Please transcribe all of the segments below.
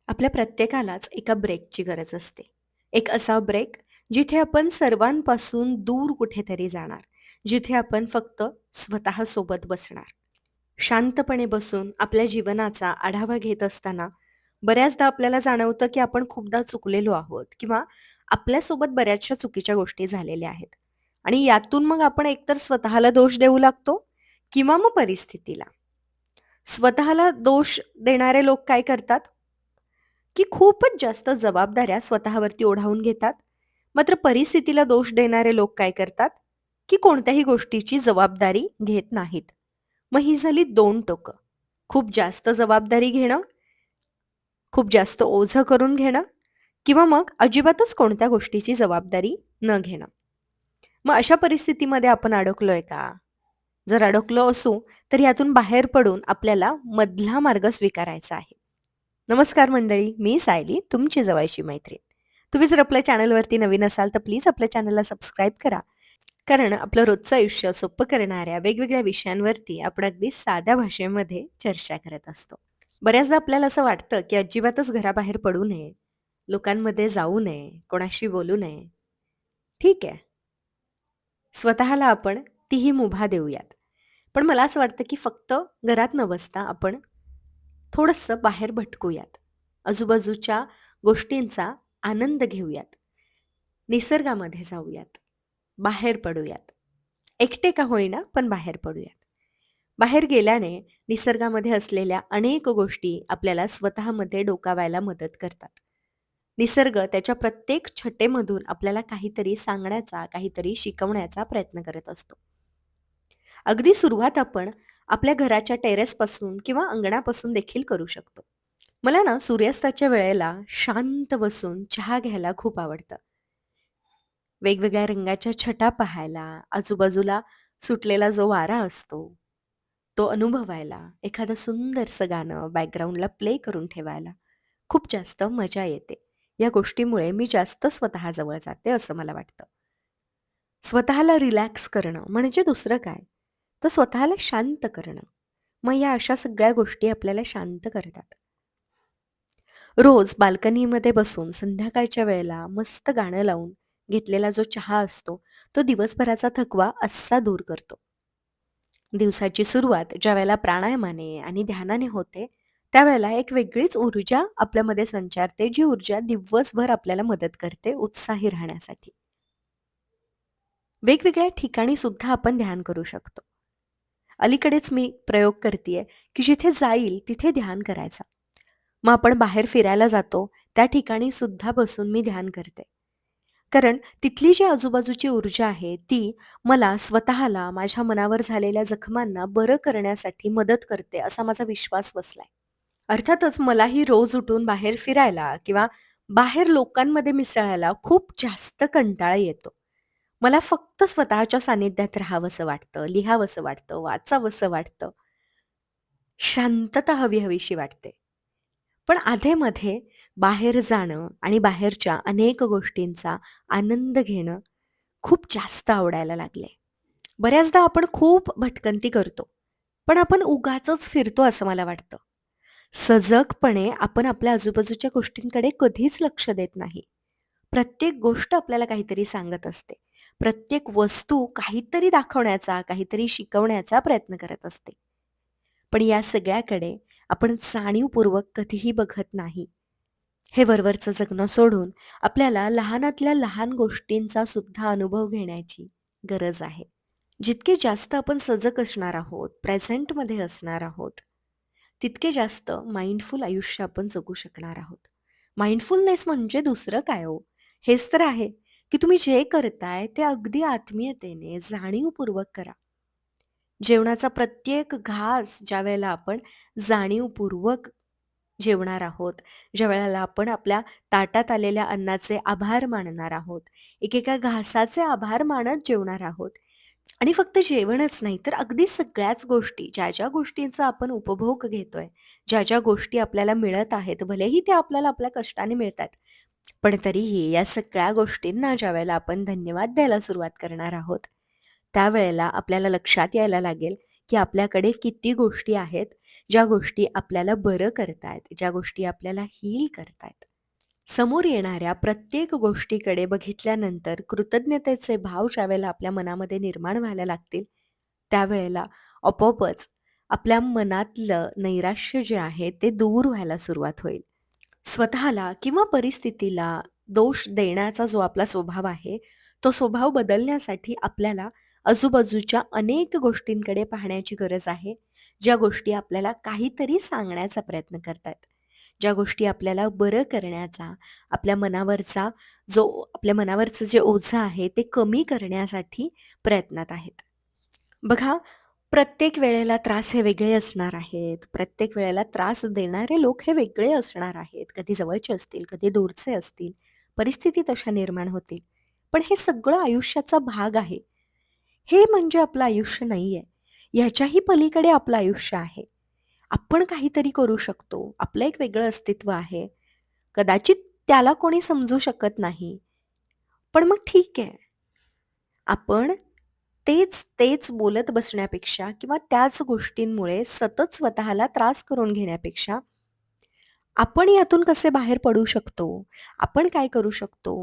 आपल्या प्रत्येकालाच एका ब्रेकची गरज असते. एक असा ब्रेक जिथे आपण सर्वांपासून दूर कुठेतरी जाणार. जिथे आपण फक्त स्वतःसोबत बसणार. शांतपणे बसून आपल्या जीवनाचा आढावा घेत असताना बऱ्याचदा आपल्याला जाणवतं, की आपण खूपदा चुकलेलो आहोत किंवा आपल्यासोबत बऱ्याचशा चुकीच्या गोष्टी झालेल्या आहेत. आणि यातून मग आपण एकतर स्वतःला दोष देऊ लागतो किंवा मग परिस्थितीला. स्वतःला दोष देणारे लोक काय करतात? की खूपच जास्त जबाबदाऱ्या स्वतःवरती ओढावून घेतात. मात्र परिस्थितीला दोष देणारे लोक काय करतात, की कोणत्याही गोष्टीची जबाबदारी घेत नाहीत. मग ही झाली 2 टोकं. खूप जास्त जबाबदारी घेणं, खूप जास्त ओझं करून घेणं किंवा मग अजिबातच कोणत्या गोष्टीची जबाबदारी न घेणं. मग अशा परिस्थितीमध्ये आपण अडकलोय का? जर अडकलो असू, तर यातून बाहेर पडून आपल्याला मधला मार्ग स्वीकारायचा आहे. नमस्कार मंडळी, मी सायली, तुमची जवळची मैत्रीण. तुम्ही जर आपल्या चॅनलवरती नवीन असाल, तर प्लीज आपल्या चॅनलला सबस्क्राईब करा. कारण आपलं रोजचं आयुष्य सोपं करणाऱ्या वेगवेगळ्या विषयांवरती आपण अगदी साध्या भाषेमध्ये चर्चा करत असतो. बऱ्याचदा आपल्याला असं वाटतं, की अजिबातच घराबाहेर पडू नये, लोकांमध्ये जाऊ नये, कोणाशी बोलू नये. ठीक आहे, स्वतःला आपण तीही मुभा देऊयात. पण मला असं वाटतं, की फक्त घरात न बसता आपण थोडंसं बाहेर भटकूयात. आजूबाजूच्या गोष्टींचा आनंद घेऊयात. निसर्गामध्ये जाऊयात. बाहेर पडूयात. एकटे का होईना, पण बाहेर पडूयात. बाहेर गेल्याने निसर्गामध्ये असलेल्या अनेक गोष्टी आपल्याला स्वतःमध्ये डोकावायला मदत करतात. निसर्ग त्याच्या प्रत्येक छटेमधून आपल्याला काहीतरी सांगण्याचा, काहीतरी शिकवण्याचा प्रयत्न करत असतो. अगदी सुरुवात आपण आपल्या घराच्या टेरेसपासून किंवा अंगणापासून देखील करू शकतो. मला ना सूर्यास्ताच्या वेळेला शांत बसून चहा घ्यायला खूप आवडतं. वेगवेगळ्या रंगाच्या छटा पाहायला, आजूबाजूला सुटलेला जो वारा असतो, तो अनुभवायला, एखादं सुंदरसं गाणं बॅकग्राऊंडला प्ले करून ठेवायला खूप जास्त मजा येते. या गोष्टीमुळे मी जास्त स्वतःजवळ जाते असं मला वाटतं. स्वतःला रिलॅक्स करणं म्हणजे दुसरं काय? तर स्वतःला शांत करणं. मग या अशा सगळ्या गोष्टी आपल्याला शांत करतात. रोज बाल्कनीमध्ये बसून संध्याकाळच्या वेळेला मस्त गाणं लावून घेतलेला जो चहा असतो, तो दिवसभराचा थकवा अस्सा दूर करतो. दिवसाची सुरुवात ज्यावेळेला प्राणायामाने आणि ध्यानाने होते, त्यावेळेला एक वेगळीच ऊर्जा आपल्यामध्ये संचारते, जी ऊर्जा दिवसभर आपल्याला मदत करते उत्साही राहण्यासाठी. वेगवेगळ्या ठिकाणी सुद्धा आपण ध्यान करू शकतो. अलीकडेच मी प्रयोग करतीये, की जिथे जाईल तिथे ध्यान करायचा. मग आपण बाहेर फिरायला जातो, त्या ठिकाणी सुद्धा बसून मी ध्यान करते. कारण तिथली जी आजूबाजूची ऊर्जा आहे, ती मला स्वतःला, माझ्या मनावर झालेल्या जखमांना बरं करण्यासाठी मदत करते, असा माझा विश्वास बसलाय. अर्थातच मलाही रोज उठून बाहेर फिरायला किंवा बाहेर लोकांमध्ये मिसळायला खूप जास्त कंटाळा येतो. मला फक्त स्वतःच्या सानिध्यात राहावंसं वाटतं, लिहावंसं वाटतं, वाचावंसं वाटतं. शांतता हवी-हवीशी वाटते. पण अधे-मध्ये बाहेर जाणं आणि बाहेरच्या अनेक गोष्टींचा आनंद घेणं खूप जास्त आवडायला लागलंय. बऱ्याचदा आपण खूप भटकंती करतो. पण आपण उगाचच फिरतो असं मला वाटतं. सजगपणे आपण आपल्या आजूबाजूच्या गोष्टींकडे कधीच लक्ष देत नाही. प्रत्येक गोष्ट आपल्याला काहीतरी सांगत असते. प्रत्येक वस्तू काहीतरी दाखवण्याचा, काहीतरी शिकवण्याचा प्रयत्न करत असते. पण या सगळ्याकडे आपण जाणीवपूर्वक कधीही बघत नाही. हे वरवरचं जगणं सोडून आपल्याला लहानातल्या लहान गोष्टींचा सुद्धा अनुभव घेण्याची गरज आहे. जितके जास्त आपण सजग असणार आहोत, प्रेझेंटमध्ये असणार आहोत, तितके जास्त माइंडफुल आयुष्य आपण जगू शकणार आहोत. माइंडफुलनेस म्हणजे दुसरं काय हो? हेच तर आहे, की तुम्ही जे करताय ते अगदी आत्मीयतेने, जाणीवपूर्वक करा. जेवणाचा प्रत्येक घास ज्यावेळेला आपण जाणीवपूर्वक जेवणार आहोत, ज्यावेळेला आपण आपल्या ताटात आलेल्या अन्नाचे आभार मानणार आहोत, एकेका घासाचे आभार मानत जेवणार आहोत आणि फक्त जेवणच नाही, तर अगदी सगळ्याच गोष्टी, ज्या गोष्टींचा आपण उपभोग घेतोय, ज्या गोष्टी आपल्याला मिळत आहेत, भलेही त्या आपल्याला आपल्या कष्टाने मिळतात, पण तरीही या सगळ्या गोष्टींना ज्यावेळेला आपण धन्यवाद द्यायला सुरुवात करणार आहोत, त्यावेळेला आपल्याला लक्षात यायला लागेल, की आपल्याकडे किती गोष्टी आहेत, ज्या गोष्टी आपल्याला बरं करतायत, ज्या गोष्टी आपल्याला हील करतायत. समोर येणाऱ्या प्रत्येक गोष्टीकडे बघितल्यानंतर कृतज्ञतेचे भाव ज्यावेळेला आपल्या मनामध्ये निर्माण व्हायला लागतील, त्यावेळेला आपोआपच आपल्या मनातलं नैराश्य जे आहे ते दूर व्हायला सुरुवात होईल. स्वतःला किंवा परिस्थितीला दोष देण्याचा जो आपला स्वभाव आहे, तो स्वभाव बदलण्यासाठी आपल्याला आजूबाजूच्या अनेक गोष्टींकडे पाहण्याची गरज आहे, ज्या गोष्टी आपल्याला काहीतरी सांगण्याचा प्रयत्न करतायत. ज्या गोष्टी आपल्याला बरं करण्याचा, आपल्या मनावरचा आपल्या मनावरचं जे ओझं आहे, ते कमी करण्यासाठी प्रयत्नात आहेत. बघा, प्रत्येक वेळेला त्रास हे वेगळे असणार आहेत. प्रत्येक वेळेला त्रास देणारे लोक हे वेगळे असणार आहेत. कधी जवळचे असतील, कधी दूरचे असतील. परिस्थिती तशा निर्माण होतील. पण हे सगळं आयुष्याचा भाग आहे. हे म्हणजे आपलं आयुष्य नाहीये. ह्याच्याही पलीकडे आपलं आयुष्य आहे. आपण काहीतरी करू शकतो. आपलं एक वेगळं अस्तित्व आहे. कदाचित त्याला कोणी समजू शकत नाही. पण मग ठीक आहे. आपण तेच बोलत बसण्यापेक्षा किंवा त्याच गोष्टींमुळे सतत स्वतःला त्रास करून घेण्यापेक्षा, आपण यातून कसे बाहेर पडू शकतो? आपण काय करू शकतो?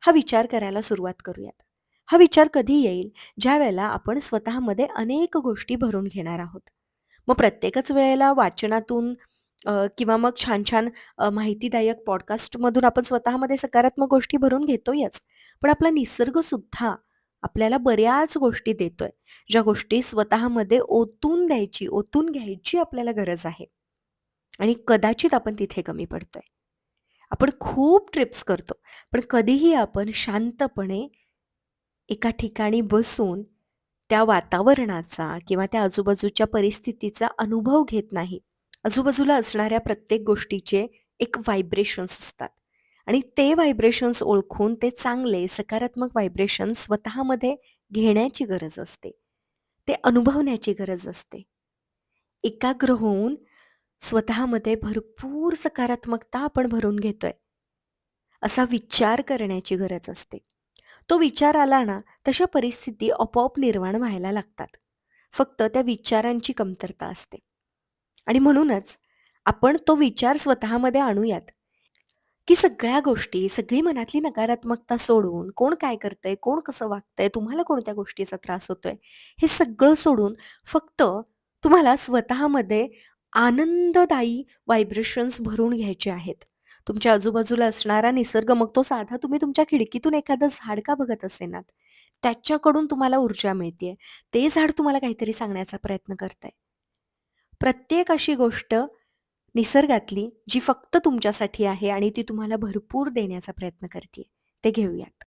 हा विचार करायला सुरुवात करूयात. हा विचार कधी येईल? ज्यावेळेला आपण स्वतःमध्ये अनेक गोष्टी भरून घेणार आहोत. मग प्रत्येकच वेळेला वाचनातून किंवा मग छान-छान माहितीदायक पॉडकास्टमधून आपण स्वतःमध्ये सकारात्मक गोष्टी भरून घेतोयच. पण आपला निसर्गसुद्धा आपल्याला बऱ्याच गोष्टी देतोय. ज्या गोष्टी स्वतःमध्ये ओतून घ्यायची आपल्याला गरज आहे. आणि कदाचित आपण तिथे कमी पडतोय. आपण खूप ट्रिप्स करतो, पण कधीही आपण शांतपणे एका ठिकाणी बसून त्या वातावरणाचा किंवा त्या आजूबाजूच्या परिस्थितीचा अनुभव घेत नाही. आजूबाजूला असणाऱ्या प्रत्येक गोष्टीचे एक व्हायब्रेशन्स असतात आणि ते व्हायब्रेशन्स ओळखून ते चांगले सकारात्मक व्हायब्रेशन्स स्वतःमध्ये घेण्याची गरज असते. ते अनुभवण्याची गरज असते. एकाग्र होऊन स्वतःमध्ये भरपूर सकारात्मकता आपण भरून घेतोय, असा विचार करण्याची गरज असते. तो विचार आला ना, तशा परिस्थिती आपोआप निर्माण व्हायला लागतात. फक्त त्या विचारांची कमतरता असते. आणि म्हणूनच आपण तो विचार स्वतःमध्ये आणूयात, की सगळ्या गोष्टी, सगळी मनातली नकारात्मकता सोडून, कोण काय करतंय, कोण कसं वागतंय, तुम्हाला कोणत्या गोष्टीचा त्रास होतोय, हे सगळं सोडून फक्त तुम्हाला स्वतःमध्ये आनंददायी व्हायब्रेशन्स भरून घ्यायचे आहेत. तुमच्या आजूबाजूला असणारा निसर्ग, मग तो साधा तुम्ही तुमच्या खिडकीतून एखादं झाड का बघत असेनात, त्याच्याकडून तुम्हाला ऊर्जा मिळतेय. ते झाड तुम्हाला काहीतरी सांगण्याचा प्रयत्न करतंय. प्रत्येक अशी गोष्ट निसर्गातली जी फक्त तुमच्यासाठी आहे आणि ती तुम्हाला भरपूर देण्याचा प्रयत्न करतेय, ते घेऊयात.